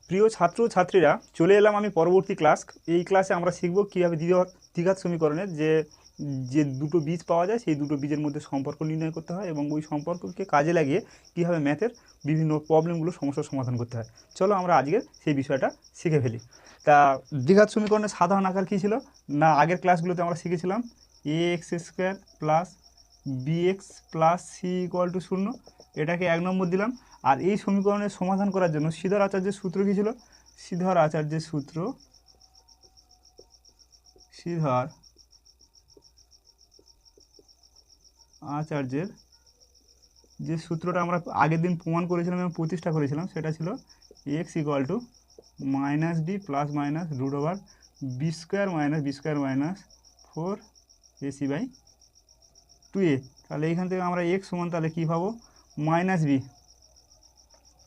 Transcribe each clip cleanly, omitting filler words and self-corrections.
প্রিয় ছাত্র ছাত্রীরা, চলে এলাম আমি পরবর্তী ক্লাস। এই ক্লাসে আমরা শিখব কীভাবে দ্বিঘাত সমীকরণের যে যে দুটো বীজ পাওয়া যায় সেই দুটো বীজের মধ্যে সম্পর্ক নির্ণয় করতে হয় এবং ওই সম্পর্ককে কাজে লাগিয়ে কীভাবে ম্যাথের বিভিন্ন প্রবলেমগুলো সমস্যার সমাধান করতে হয়। চলো আমরা আজকে সেই বিষয়টা শিখে ফেলি। তা দ্বিঘাত সমীকরণের সাধারণ আকার কী ছিল না, আগের ক্লাসগুলোতে আমরা শিখেছিলাম a x square plus b x plus C equal to 0, এটাকে 1 নম্বর দিলাম। আর এই সমীকরণের সমাধান করার জন্য শ্রীধর আচার্যের সূত্র কী ছিল? শ্রীধর আচার্যের যে সূত্রটা আমরা আগের দিন প্রমাণ করেছিলাম এবং প্রতিষ্ঠা করেছিলাম সেটা ছিল X equal to minus B plus minus root over B square minus 4ac/2a। তাহলে এইখান থেকে আমরা এক্স সমান তাহলে কী পাবো? Minus B.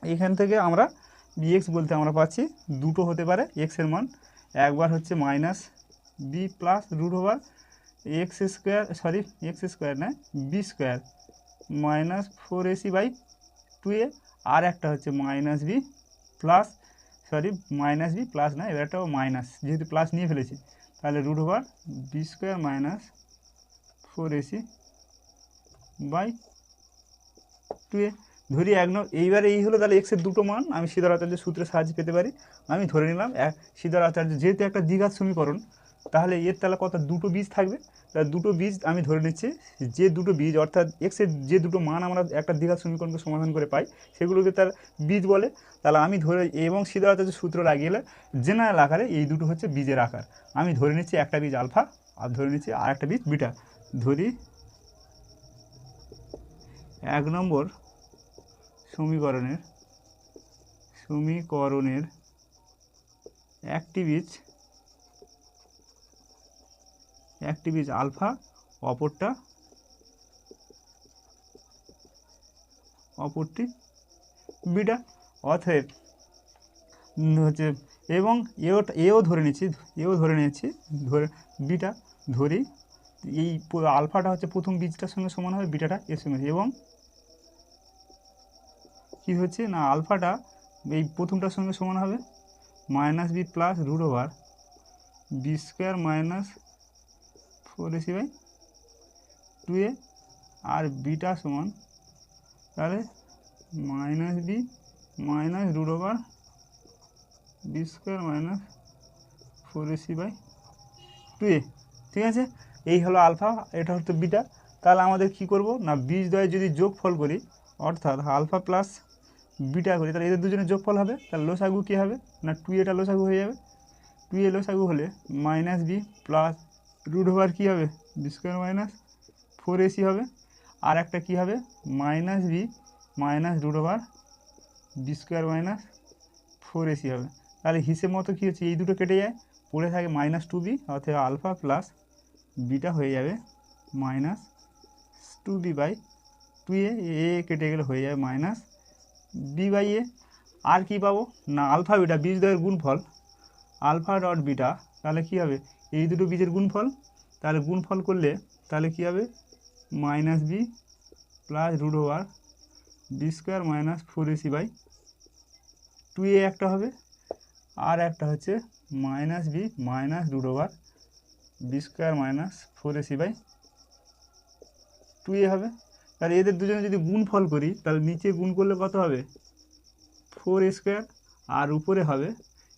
এইখান থেকে আমরা বিএক্স বলতে আমরা পাচ্ছি দুটো হতে পারে এক্সের মান, একবার হচ্ছে minus B plus root over X square না বি স্কোয়ার মাইনাস 4ac/2a, আর একটা হচ্ছে মাইনাস বি প্লাস না, এবার একটা মাইনাস, যেহেতু প্লাস নিয়ে ফেলেছি তাহলে root over B square minus 4ac/2a। ধরি এইবারে এই হলো তাহলে এক্সের দুটো মান আমি শ্রীধর আচার্যের সূত্রের সাহায্যে পেতে পারি। আমি ধরে নিলাম শ্রীধর আচার্য যেহেতু একটা দ্বিঘাত সমীকরণ, তাহলে এর তাহলে কত দুটো বীজ থাকবে। তাহলে দুটো বীজ আমি ধরে নিচ্ছি, যে দুটো বীজ অর্থাৎ এক্সের যে দুটো মান আমরা একটা দ্বিঘাত সমীকরণকে সমাধান করে পাই সেগুলোকে তার বীজ বলে। তাহলে আমি ধরে এবং শ্রীধর আচার্যের সূত্র লাগিয়ে গেলে জেনারেল আকারে এই দুটো হচ্ছে বীজের আকার। আমি ধরে নিচ্ছি একটা বীজ আলফা আর ধরে নিচ্ছি আর একটা বীজ বিটা। ধরি 1 নম্বর সমীকরণের একটি বীজ আলফা, অপরটি বিটা। অতএব হচ্ছে এবং এও ধরে নিচ্ছি বিটা ধরি। এই আলফাটা হচ্ছে প্রথম বীজটার সঙ্গে সমান হবে, বিটাটা এর সঙ্গে, এবং কী হচ্ছে না আলফাটা এই প্রথমটার সঙ্গে সমান হবে minus B plus root over B square minus 4ac/2a, আর বিটা সমান তাহলে minus B minus root over B square minus 4ac/2a। ঠিক আছে, এই হলো আলফা, এটা হচ্ছে বিটা। তাহলে আমাদের কি করব না বীজদ্বয়ের যদি যোগফল করি অর্থাৎ আলফা প্লাস বিটা করি, তাহলে এদের দুজনের যোগফল হবে। তাহলে লসাগু কী হবে না 2a লসাগু হয়ে যাবে। 2a লসাগু হলে minus B plus root over কী হবে বি স্কোয়ার মাইনাস 4ac হবে, আর একটা কী হবে minus B minus root over B square minus 4ac হবে। তাহলে হিসেব মতো কী হচ্ছে এই দুটো কেটে যায়, পড়ে থাকে মাইনাস 2b, অর্থাৎ আলফা প্লাস বিটা হয়ে যাবে মাইনাস 2b/2a। এ কেটে গেলে হয়ে যাবে মাইনাস b/a। আর কি পাবো না আলফা বিটা বীজদ্বয়ের গুণফল আলফা ডট বিটা, তাহলে কী হবে এই দুটো বীজের গুণফল। তাহলে গুণফল করলে তাহলে কী হবে minus B plus root over B square minus 4ac/2a একটা হবে, আর একটা হচ্ছে minus B minus root over B square minus 4ac/2a হবে। তাহলে এদের দুজনে যদি গুণফল করি তাহলে নিচে গুণ করলে কত হবে 4a², আর উপরে হবে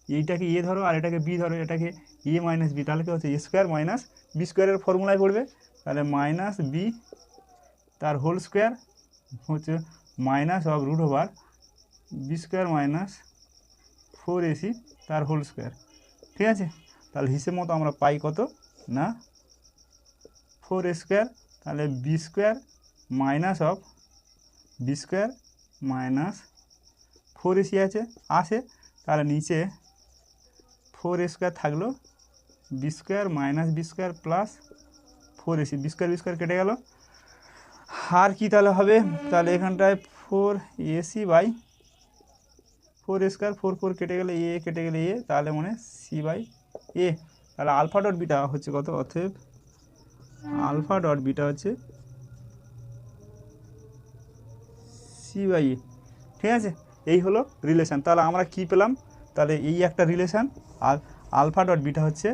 এইটাকে এ ধরো আর এটাকে বি ধরো, এটাকে এ মাইনাস বি, তাহলে কী হচ্ছে এ স্কোয়ার মাইনাস বি স্কোয়ারের ফর্মুলায় পড়বে। তাহলে মাইনাস বি তার হোল স্কোয়ার হচ্ছে minus of root over B square minus 4ac তার হোল স্কোয়ার। ঠিক আছে, তাহলে হিসেব মতো আমরা পাই কত না 4a², তাহলে B square minus of B square minus 4ac আসে, তাহলে নিচে 4a² থাকলো B square minus B square plus 4ac, B square কেটে গেল। আর কি তাহলে হবে, তাহলে এখানটায় 4ac/4a², 4 কেটে গেলে এ কেটে গেলে এ, তাহলে মানে c/a। তাহলে আলফা ডট বিটা হচ্ছে কত, অতএব আলফা ডট বিটা হচ্ছে c/a। ঠিক আছে, এই হলো রিলেশান। তাহলে আমরা কি পেলাম তাহলে এই একটা রিলেশান। আর আলফা ডট বিটা হচ্ছে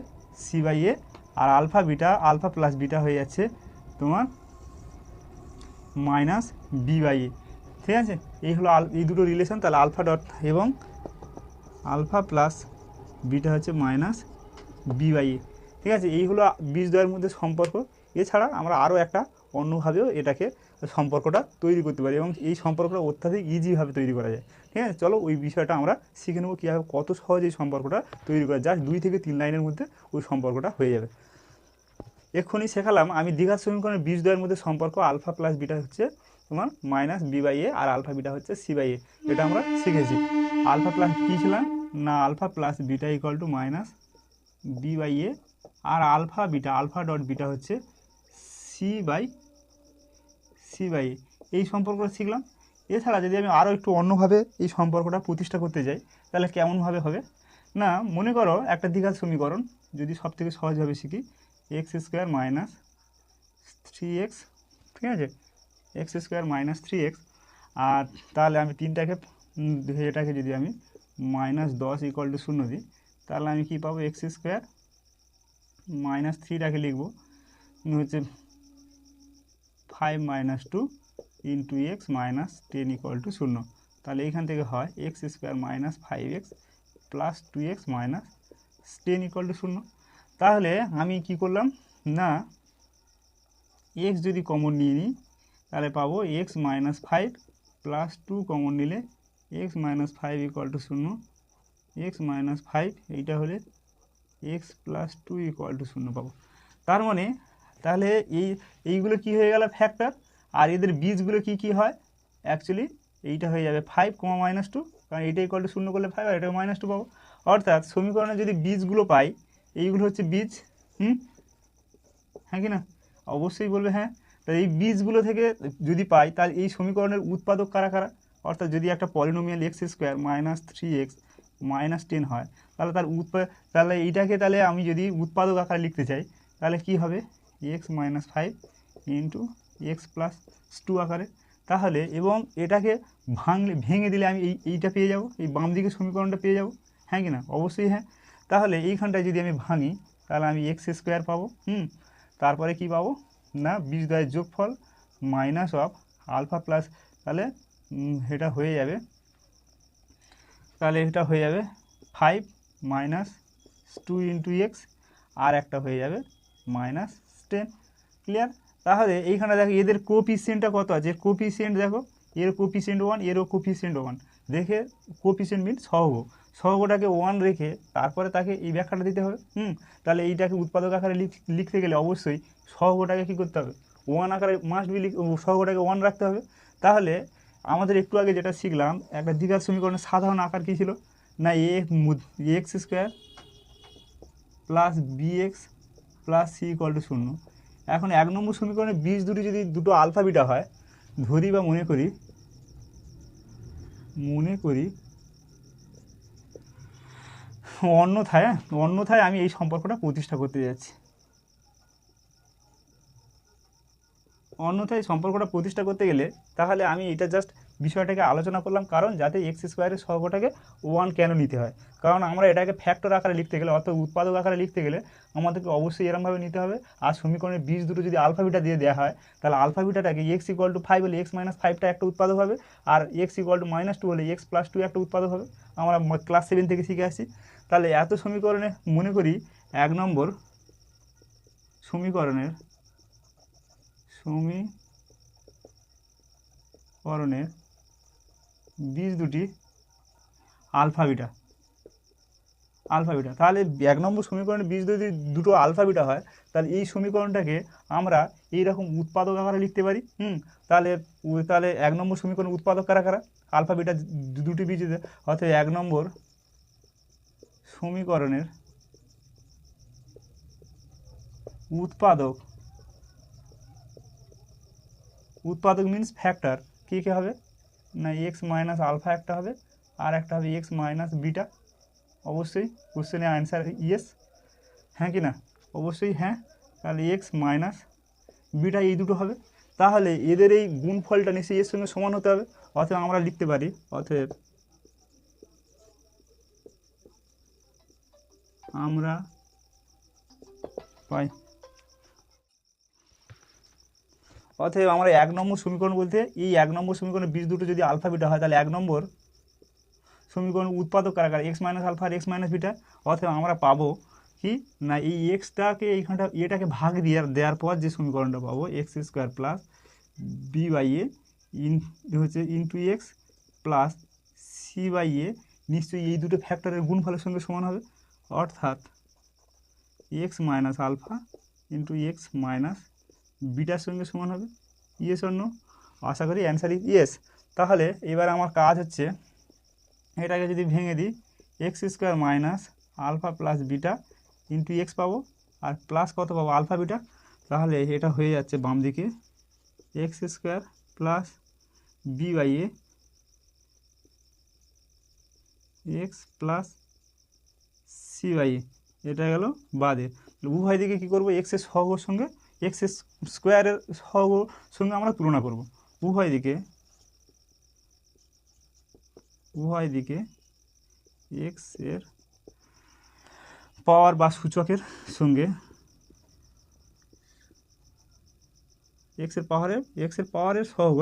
সি বাই এ, আর আলফা প্লাস বিটা হয়ে যাচ্ছে তোমার মাইনাস বি বাই এ। ঠিক আছে, এই হলো এই দুটো রিলেশন। তাহলে আলফা ডট এবং আলফা প্লাস বিটা হচ্ছে মাইনাস বি বাই এ। ঠিক আছে, এই হলো বীজদ্বয়ের মধ্যে সম্পর্ক। এছাড়া আমরা আরও একটা অন্যভাবেও এটাকে সম্পর্কটা তৈরি করতে পারি, এবং এই সম্পর্কটা অত্যাধিক ইজিভাবে তৈরি করা যায়। ঠিক আছে, চলো ওই বিষয়টা আমরা শিখে নেবো কীভাবে কত সহজে এই সম্পর্কটা তৈরি করা যায়। 2 থেকে 3 লাইনের মধ্যে ওই সম্পর্কটা হয়ে যাবে। এক্ষুনি শেখালাম আমি দ্বিঘাত সমীকরণের বীজদ্বয়ের মধ্যে সম্পর্ক আলফা প্লাস বিটা হচ্ছে তোমার মাইনাস বি বাই এ, আর আলফা বিটা হচ্ছে সি বাই এ। এটা আমরা শিখেছি। আলফা প্লাস কী ছিলাম না, alpha plus beta equal to minus B by এ, আর আলফা ডট বিটা হচ্ছে সি বাই এ। এই সম্পর্কটা শিখলাম। এছাড়া যদি আমি আরও একটু অন্যভাবে এই সম্পর্কটা প্রতিষ্ঠা করতে যাই, তাহলে কেমনভাবে হবে না, মনে করো একটা দ্বিঘাত সমীকরণ, যদি সব থেকে সহজভাবে শিখি, এক্স স্কোয়ার মাইনাস 3x, ঠিক আছে, এক্স স্কোয়ার মাইনাস 3x, আর তাহলে আমি তিনটাকে এটাকে যদি আমি -10 ইকুয়াল টু 0 দিই, তাহলে আমি কী পাবো, এক্স স্কোয়ার মাইনাস 3টাকে লিখবো হচ্ছে 5 - 2 into x minus 10 equal to 0। তাহলে এইখান থেকে হয় x square minus 5x plus 2x minus 10 equal to 0। তাহলে আমি কি করলাম না, এক্স যদি কমন নিয়ে নিই তাহলে পাবো এক্স মাইনাস 5 প্লাস 2 কমন নিলে x minus 5 equal to 0, x minus 5 এইটা হলে এক্স প্লাস 2 ইকুয়াল টু 0 পাবো। তার মানে তাহলে এইগুলো কি হয়ে গেল, ফ্যাক্টর। আর এদের বীজগুলো কি হয়, অ্যাকচুয়ালি এইটা হয়ে যাবে 5, -2, কারণ এইটা ইকুয়াল টু 0 করলে 5, আর এটা -2 পাবো। অর্থাৎ সমীকরণে যদি বীজগুলো পাই, এইগুলো হচ্ছে বীজ। হ্যাঁ কি না, অবশ্যই বলবে হ্যাঁ। তাই এই বীজগুলো থেকে যদি পাই, তাহলে এই সমীকরণের উৎপাদক কারা কারা, অর্থাৎ যদি একটা polynomial x square minus 3x minus 10 হয়, তাহলে তাহলে এইটাকে তাহলে আমি যদি উৎপাদক আকারে লিখতে চাই, তাহলে কি হবে, x minus 5 into x plus 2 আকারে। তাহলে এবং এটাকে ভেঙে দিলে আমি এইটা পেয়ে যাব, এই বাম দিকে সমীকরণটা পেয়ে যাব। হ্যাঁ কি না, অবশ্যই হ্যাঁ। তাহলে এইখানটায় যদি আমি ভাঙি, তাহলে আমি এক্স স্কোয়ার পাবো। তারপরে কি পাবো না, বীজদ্বয়ের যোগফল মাইনাস অফ আলফা প্লাস, তাহলে এটা হয়ে যাবে, তাহলে এটা হয়ে যাবে 5 - 2 ইন্টু এক্স, আর একটা হয়ে যাবে -10। ক্লিয়ার। তাহলে এইখানে দেখো এদের কোপিসিয়েন্টটা কত আছে, এর কোপিসিয়েন্ট দেখো, এর কোপিসিয়েন্ট 1, এরও কোপিসিয়েন্ট 1। দেখে কোপিসিয়েন্ট মিন সহগ, সহগটাকে 1 রেখে তারপরে তাকে এই ব্যাখ্যাটা দিতে হবে। তাহলে এইটাকে উৎপাদক আকারে লিখতে গেলে অবশ্যই সহগটাকে কী করতে হবে, 1 আকারে মাস্ট বি, সহগটাকে 1 রাখতে হবে। তাহলে আমাদের একটু আগে যেটা শিখলাম, একটা দ্বিঘাত সমীকরণের সাধারণ আকার কী ছিল না, X square plus B X plus C equal to 0। এখন 1 নম্বর সমীকরণের বীজ যদি দুটো আলফা বিটা হয়, ধরি বা মনে করি অন্যথায় আমি এই সম্পর্কটা প্রতিষ্ঠা করতে যাচ্ছি। অন্যথায় সম্পর্কটা প্রতিষ্ঠা করতে গেলে তাহলে আমি এটা জাস্ট বিষয়টাকে আলোচনা করলাম, কারণ যাতে এক্স স্কোয়ারের সহগটাকে 1 কেন নিতে হয়, কারণ আমরা এটাকে ফ্যাক্টর আকারে লিখতে গেলে, অর্থাৎ উৎপাদক আকারে লিখতে গেলে আমাদেরকে অবশ্যই এরমভাবে নিতে হবে। আর সমীকরণের বীজ দুটো যদি আলফা বিটা দিয়ে দেওয়া হয়, তাহলে আলফা বিটাটাকে এক্স ইকুয়াল টু 5 হলে এক্স মাইনাস 5টা একটা উৎপাদক হবে, আর এক্স ইকুয়াল টু -2 হলে এক্স প্লাস 2 একটা উৎপাদক হবে। আমরা ক্লাস 7 থেকে শিখে আসছি। তাহলে এত সমীকরণে মনে করি 1 নম্বর সমীকরণের বীজ দুটি আলফা বিটা। তাহলে 1 নম্বর সমীকরণের বীজ যদি দুটো আলফা বিটা হয়, তাহলে এই সমীকরণটাকে আমরা এইরকম উৎপাদক আকারে লিখতে পারি। তাহলে 1 নম্বর সমীকরণ উৎপাদক কারা কারা, আলফা বিটা দুটি বীজ, অর্থাৎ 1 নম্বর সমীকরণের উৎপাদক মিনস ফ্যাক্টর কী হবে না, এক্স মাইনাস আলফা একটা হবে, আর একটা হবে এক্স মাইনাস বিটা। অবশ্যই কোশ্চেনের অ্যান্সার ইয়েস, হ্যাঁ কি না, অবশ্যই হ্যাঁ। তাহলে এক্স মাইনাস বিটা এই দুটো হবে। তাহলে এদের এই গুণফলটা নিশ্চয়ই এর সঙ্গে সমান হতে হবে, অথবা আমরা লিখতে পারি অতএব আমরা পাই। অতএব আমরা 1 নম্বর সমীকরণ বলতে এই 1 নম্বর সমীকরণের বীজ দুটো যদি আলফা বিটা হয় তাহলে 1 নম্বর সমীকরণ উৎপাদক কারা এক্স মাইনাস আলফা আর এক্স মাইনাস বিটা। অতএব আমরা পাবো কি না এই এক্সটাকে এইখানটা এটাকে ভাগ দেওয়ার পর যে সমীকরণটা পাবো x square plus b by a হচ্ছে into x plus c by a নিশ্চয়ই এই দুটো ফ্যাক্টরের গুণফলের সঙ্গে সমান হবে, অর্থাৎ x minus alpha into x minus বিটার সঙ্গে সমান হবে। ইয়েস অন্য আশা করি অ্যান্সার ইজ ইয়েস। তাহলে এবার আমার কাজ হচ্ছে এটাকে যদি ভেঙে দিই X square minus alpha plus beta into X পাবো আর প্লাস কত পাবো আলফা বিটা। তাহলে এটা হয়ে যাচ্ছে বাম দিকে x square plus b by a x plus c by এ, এটা গেল বাদে। উভয় দিকে কী করবো এক্সের সহগের সঙ্গে এক্স স্কোয়ারের সহগের সঙ্গে আমরা তুলনা করব। উভয় দিকে এক্স এর পাওয়ার বা সূচকের সঙ্গে এক্স এর পাওয়ারের সহগ,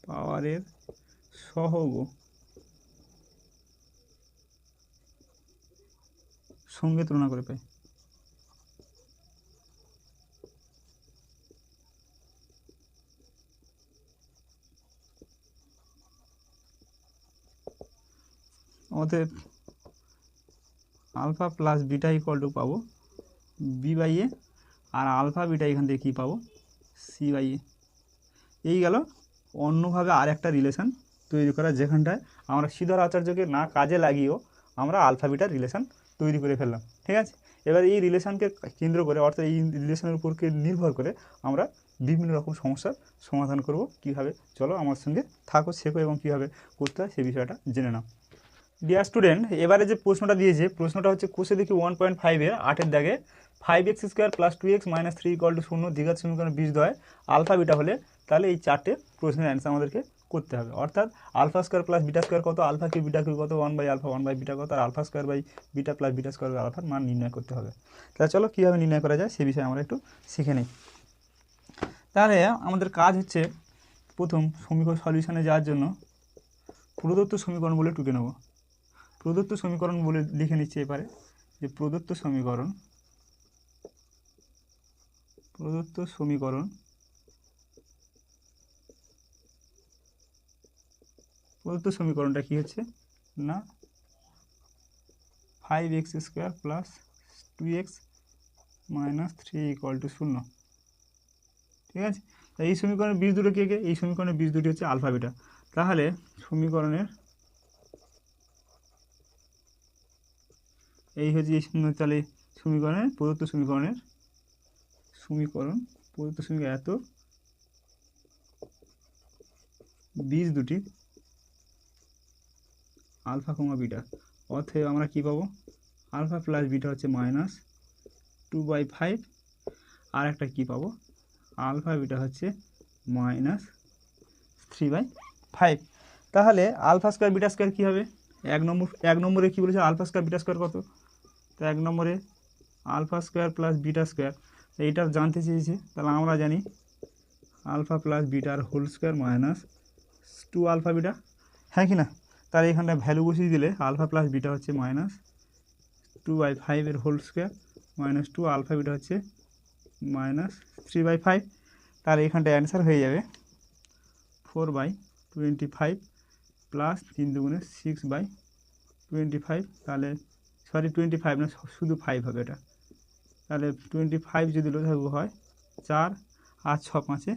পাওয়ারের সহগ সঙ্গে তুলনা করে পাই। অতএব alpha plus beta equal to পাবো বি বাই এ আর আলফা বিটা এখান থেকে কী পাবো সি বাই এ। এই গেল অন্যভাবে আর একটা রিলেশান তৈরি করা যেখানটায় আমরা শ্রীধর আচার্যকে না কাজে লাগিয়েও আমরা আলফা বিটার রিলেশান তৈরি করে ফেললাম। ঠিক আছে, এবার এই রিলেশানকে কেন্দ্র করে অর্থাৎ এই রিলেশানের উপরকে নির্ভর করে আমরা বিভিন্ন রকম সমস্যার সমাধান করব। কীভাবে চলো আমার সঙ্গে থাকো, শেখো এবং কীভাবে করতে হয় সে বিষয়টা জেনে নাও। ডিয়ার স্টুডেন্ট, এবারে যে প্রশ্নটা দিয়েছে প্রশ্নটা হচ্ছে কোষে দেখি 1.5-এর 8-এর দাগে 5x square plus 2x minus 3 equal to 0 দ্বিঘাত সমীকরণ বীজদ্বয় আলফা বিটা হলে তাহলে এই 4টে প্রশ্নের অ্যান্সার আমাদেরকে করতে হবে। অর্থাৎ alpha square plus beta square কত, আলফা কিউ বিটা কিউ কত, 1/α 1/β কত, আর alpha square by beta plus beta square by আলফার মান নির্ণয় করতে হবে। তাহলে চলো কীভাবে নির্ণয় করা যায় সে বিষয়ে আমরা একটু শিখে নিই। তাহলে আমাদের কাজ হচ্ছে প্রথম সমীকরণ সলিউশনে যাওয়ার জন্য প্রদত্ত সমীকরণ বলে টুকে নেব। প্রদত্ত সমীকরণ বলে লিখে নিচ্ছে এবারে যে প্রদত্ত সমীকরণটা কি হচ্ছে না 5x square plus 2x minus 3 equal to 0। ঠিক আছে, এই সমীকরণের বীজ দুটো কে কে, এই সমীকরণের বীজ দুটি হচ্ছে আলফা বিটা। তাহলে সমীকরণের এই হচ্ছে এই তাহলে সমীকরণের প্রদত্ত এত বীজ দুটি আলফা কমা বিটা। অতএব আমরা কি পাবো আলফা প্লাস বিটা হচ্ছে মাইনাস 2/5 আর একটা কী পাবো আলফা বিটা হচ্ছে মাইনাস 3/5। তাহলে আলফা স্কোয়ার বিটা স্কোয়ার কী হবে, এক নম্বরে কী বলেছে আলফা স্কোয়ার বিটা স্কোয়ার কত, তো 1 নম্বরে alpha square plus beta square এইটা জানতে চেয়েছে। তাহলে আমরা জানি আলফা প্লাস বিটার whole square minus 2 alpha beta, হ্যাঁ কি না। তাহলে এখানটা ভ্যালু বসিয়ে দিলে আলফা প্লাস বিটা হচ্ছে মাইনাস 2/5 এর whole square minus 2 alpha beta হচ্ছে মাইনাস 3/5। তাহলে এখানটা অ্যান্সার হয়ে যাবে 4/25 প্লাস 3 দুগুণে 6/25। তাহলে সরি 25 না, শুধু 5 হবে এটা। তাহলে 25 যদি লসাগু হয় 4 আর 6 5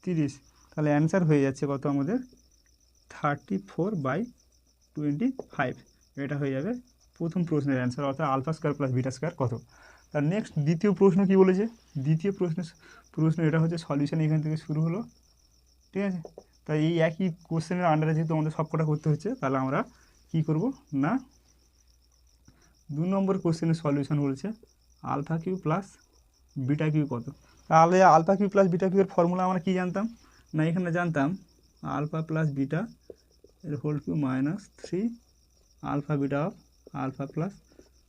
30। তাহলে অ্যান্সার হয়ে যাচ্ছে কত আমাদের 34/25। এটা হয়ে যাবে প্রথম প্রশ্নের অ্যান্সার, অর্থাৎ alpha square plus beta square কত। তার নেক্সট দ্বিতীয় প্রশ্ন কি বলেছে, দ্বিতীয় প্রশ্ন এটা হচ্ছে সলিউশন এখান থেকে শুরু হলো। ঠিক আছে, তাই এই একই কোশ্চেনের আন্ডারে যেহেতু আমাদের সবকটা করতে হচ্ছে তাহলে আমরা কি করব না 2 নম্বর কোশ্চেনের সলিউশন বলছে alpha cube plus beta cube কত। তাহলে alpha cube plus beta cube এর ফর্মুলা আমরা কি জানতাম না, এখানে জানতাম আলফা প্লাস বিটা এর whole cube minus 3 alpha beta of alpha plus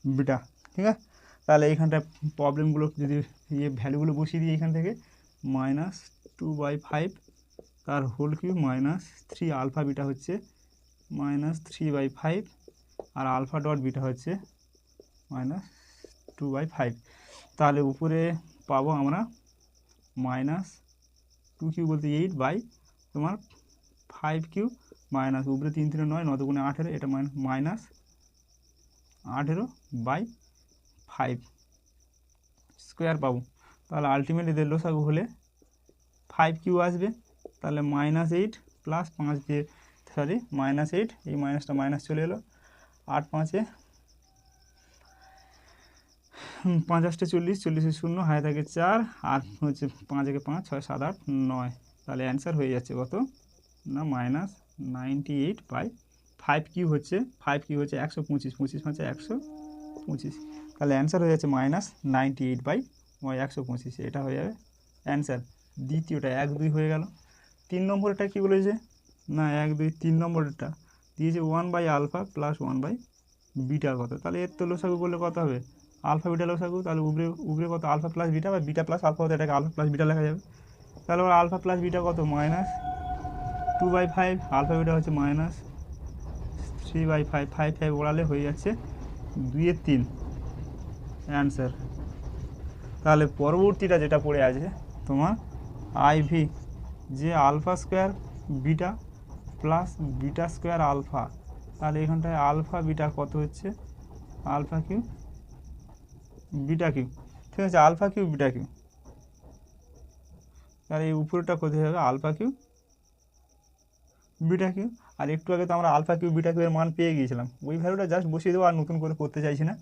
beta. ঠিক আছে, তাহলে এইখানটায় প্রবলেমগুলো যদি ভ্যালুগুলো বসিয়ে দিই এখান থেকে -2/5 তার হোল কিউব -3 আলফা বিটা হচ্ছে -3/5 আর আলফা ডট বিটা হচ্ছে -2/5। তাহলে উপরে পাবো আমরা -2 কিউব বলতে 8 বাই তোমার 5 কিউব মাইনাস উপরে 3 3 9 9 দুগুণে 18 এটা -18/5 স্কোয়ার পাবো। তাহলে আলটিমেটলি এদের লসাগু হলে 5 কিউ আসবে। তাহলে -8 প্লাস 5 দিয়ে -8, এই মাইনাসটা মাইনাস চলে এলো, 8 5 5 8 40, 40 0 হাতে থাকে 4 আর হচ্ছে 5 1 5 6 7 8 9। তাহলে অ্যান্সার হয়ে যাচ্ছে কত না -98/5 কিউ হচ্ছে 125, 25 হচ্ছে 125। তাহলে অ্যান্সার হয়ে যাচ্ছে -98/125, এটা হয়ে যাবে অ্যান্সার। দ্বিতীয়টা 1 2 হয়ে গেল। 3 নম্বরটা কী বলেছে না 1 2 3 নম্বরটা দিয়েছে 1/α প্লাস 1/β কত। তাহলে এর তো লসাগু করলে কত হবে আলফা বিটা লসাগু। তাহলে উপরে কত আলফা প্লাস বিটা বা বিটা প্লাস আলফা হতে এটাকে আলফা প্লাস বিটা লেখা যাবে। তাহলে ওর আলফা প্লাস বিটা কত -2/5, আলফা বিটা হচ্ছে -3/5, 5 5 ওড়ালে হয়ে যাচ্ছে 2/3 অ্যান্সার। তাহলে পরবর্তীটা যেটা পড়ে আছে তোমার আইভি যে alpha square beta plus beta square alpha. তাহলে এখানটায় আলফা বিটা কত হচ্ছে আলফা কিউ বিটা কিউ। ঠিক আছে, আলফা কিউ বিটা কিউ। তাহলে এই উপরটা কোথায় হবে আলফা কিউ বিটা কিউ। আর একটু আগে তো আমরা আলফা কিউ বিটা কিউ এর মান পেয়ে গিয়েছিলাম, ওই ভ্যালুটা জাস্ট বসিয়ে দেবো, আর নতুন করে করতে চাইছি না।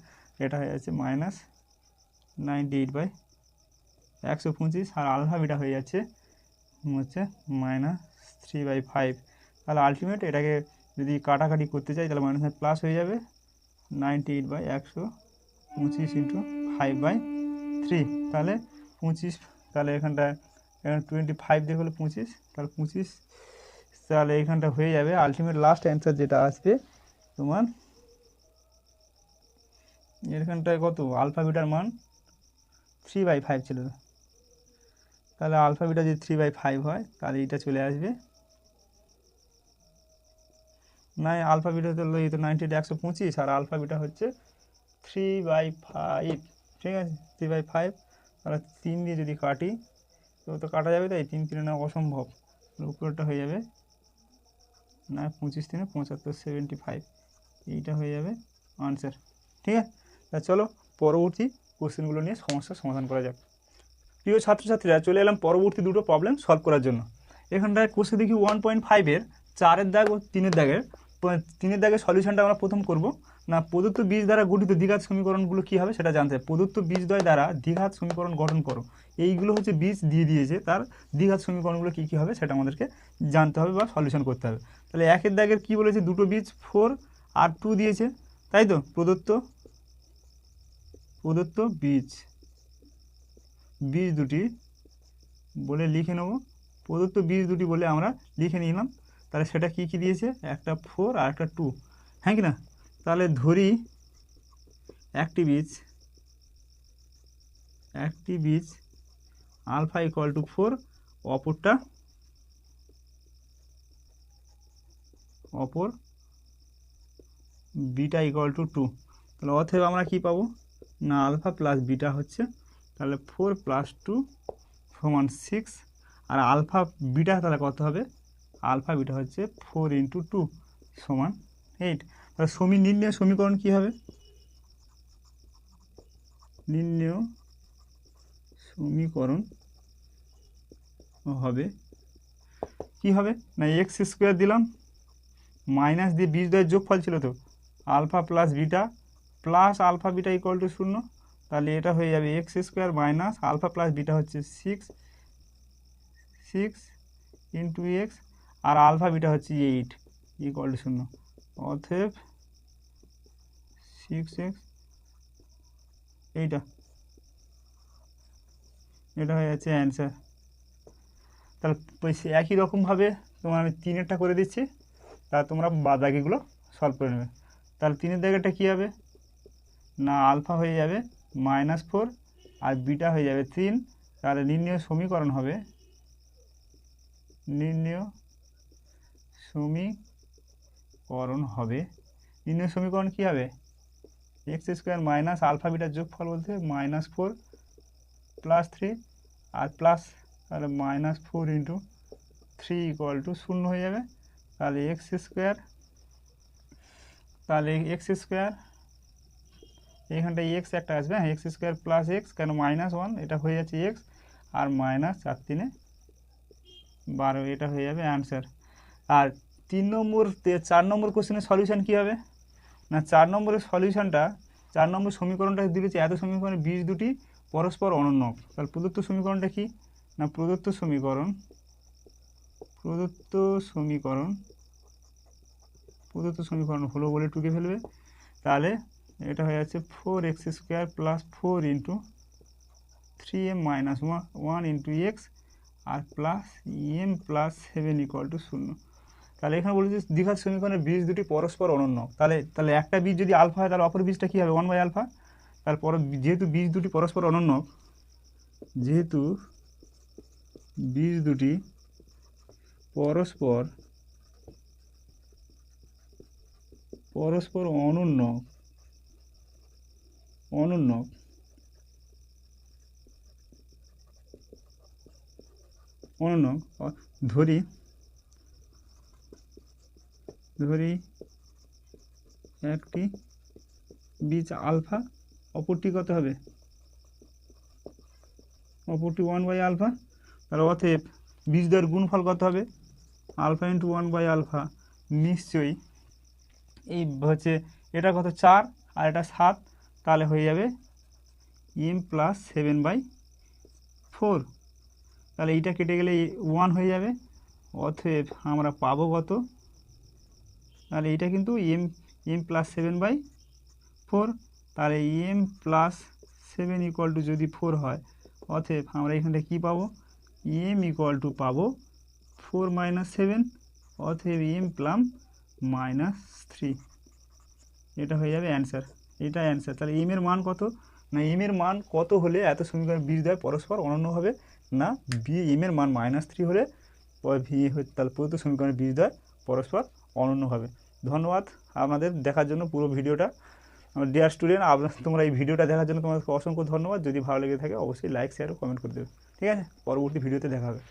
এটা হয়ে যাচ্ছে -98/125 আর আলফা বিটা হয়ে যাচ্ছে হচ্ছে -3/5। তাহলে আলটিমেট এটাকে যদি কাটাকাটি করতে চাই তাহলে মাইনাস প্লাস হয়ে যাবে 98/125 ইন্টু 5/3। তাহলে 25, তাহলে এখানটায় 25 দিয়ে হলে 25, তাহলে 25, তাহলে এইখানটা হয়ে যাবে আলটিমেট লাস্ট অ্যান্সার যেটা আসবে তোমার এখানটায় কত আলফা বিটার মান 3/5 ছিল। তাহলে আলফা বিটা যদি 3/5 হয় তাহলে এইটা চলে আসবে না আলফা বিটা হলো এই তো 98/125 আর আলফা বিটা হচ্ছে 3/5। ঠিক আছে, 3/5। তাহলে 3 দিয়ে যদি কাটি তো কাটা যাবে, তাই 3 3 না অসম্ভব, উপরটা হয়ে যাবে না 25 3 75 75, এইটা হয়ে যাবে আনসার। ঠিক আছে, তা চলো পরবর্তী কোশ্চেনগুলো নিয়ে সমস্যার সমাধান করা যাক। প্রিয় ছাত্রছাত্রীরা, চলে এলাম পরবর্তী দুটো প্রবলেম সলভ করার জন্য। এখানটায় কোশ্চেন দেখি 1.5-এর 4-এর দাগ ও 3-এর দাগের সলিউশনটা আমরা প্রথম করব না প্রদত্ত বীজ দ্বারা গঠিত দ্বিঘাত সমীকরণগুলো কী হবে সেটা জানতে হবে। প্রদত্ত বীজদ্বয় দ্বারা দ্বিঘাত সমীকরণ গঠন করো, এইগুলো হচ্ছে বীজ দিয়ে দিয়েছে, তার দ্বিঘাত সমীকরণগুলো কী কী হবে সেটা আমাদেরকে জানতে হবে বা সলিউশন করতে হবে। তাহলে 1-এর দাগের কী বলেছে দুটো বীজ 4 আর 2 দিয়েছে, তাই তো প্রদত্ত বীজ দুটি বলে লিখে নেব, প্রদত্ত বীজ দুটি বলে আমরা লিখে নিলাম। তাহলে সেটা কি কি দিয়েছে একটা 4 আর একটা 2, হ্যাঁ কি না। তাহলে ধরি একটি বীজ আলফা ইকুয়াল টু 4, অপর বিটা ইকুয়াল টু 2। তাহলে অতএব আমরা কি পাবো না আলফা প্লাস বিটা হচ্ছে তাহলে 4 + 2 = 6, আর আলফা বিটা তাহলে কত হবে আলফা বিটা হচ্ছে 4 × 2 = 8। তাহলে নির্ণয় সমীকরণ কী হবে নির্ণয় সমীকরণ হবে কি হবে না x² দিলাম মাইনাস দিয়ে বীজদ্বয়ের যোগফল ছিল তো alpha plus beta plus alpha beta equal to 0। তাহলে এটা হয়ে যাবে x² minus alpha plus beta হচ্ছে 6 × x আর আলফা বিটা হচ্ছে 8 ইকুয়াল টু 0। অতএব 6x, এটা হয়ে যাচ্ছে অ্যান্সার। তাহলে একই রকমভাবে তোমার আমি 3-এরটা করে দিচ্ছি, তা তোমরা বাদ বাকিগুলো সলভ করে নেবে। তাহলে 3-এর জায়গাটা কী হবে না আলফা হয়ে যাবে -4 আর বিটা হয়ে যাবে 3। তাহলে নির্ণয় সমীকরণ হবে নির্ণয় সমীকরণ কী হবে x² মাইনাস আলফা বিটার যোগফল বলতে -4 + 3 আর প্লাস তাহলে -4 × 3 = 0 হয়ে যাবে। তাহলে x² এইখানটায় x একটা আসবে, হ্যাঁ x² + x কেন -1 এটা হয়ে যাচ্ছে x আর -4 × 3 = 12 এটা হয়ে যাবে অ্যান্সার। আর 4 নম্বর কোশ্চেনের সলিউশন কী হবে না 4 নম্বরের সলিউশনটা 4 নম্বর সমীকরণটা দিয়েছে এত সমীকরণের বীজ দুটি পরস্পর অনন্য। তাহলে প্রদত্ত সমীকরণটা কি না প্রদত্ত সমীকরণ হলো বলে টুকে ফেলবে। তাহলে এটা হয়ে যাচ্ছে 4x² + 4 × 3m - 1 × x আর প্লাস m + 7 = 0। তাহলে এখানে বলেছে দ্বিঘাত সমীকরণের বীজ দুটি পরস্পর অনন্য। তাহলে একটা বীজ যদি আলফা হয় তাহলে অপর বীজটা কী হবে 1/α। তারপর যেহেতু বীজ দুটি পরস্পর অনন্য ধরি একটি বীজ আলফা অপরটি কত হবে অপরটি 1/α। তাহলে অতএব বীজদ্বয়ের গুণফল কত হবে আলফা × 1/α নিশ্চয়ই এই হচ্ছে এটা কত 4 আর এটা 7 তাহলে হয়ে যাবে m + 7/4। তাহলে এইটা কেটে গেলে 1 হয়ে যাবে। অতএব আমরা পাবো কত তাহলে এইটা কিন্তু m + 7/4। তাহলে m + 7 = যদি 4 হয় অতএব আমরা এখানটা কী পাবো m = পাবো 4 - 7 অতএব m + -3 এটা হয়ে যাবে অ্যান্সার। এটা অ্যান্সার। তাহলে m এর মান কত না m এর মান কত হলে এত সমীকরণ বীজদ্বয় পরস্পর অনন্য হবে না m এর মান -3 হলে তাহলে প্রদত্ত সমীকরণের বীজদ্বয় পরস্পর অনন্য হবে। ধন্যবাদ আপনাদের দেখার জন্য পুরো ভিডিওটা। ডিয়ার স্টুডেন্ট তোমরা এই ভিডিওটা দেখার জন্য তোমাদেরকে অসংখ্য ধন্যবাদ। যদি ভালো লেগে থাকে অবশ্যই লাইক শেয়ার ও কমেন্ট করে দেবে। ঠিক আছে, পরবর্তী ভিডিওতে দেখা হবে।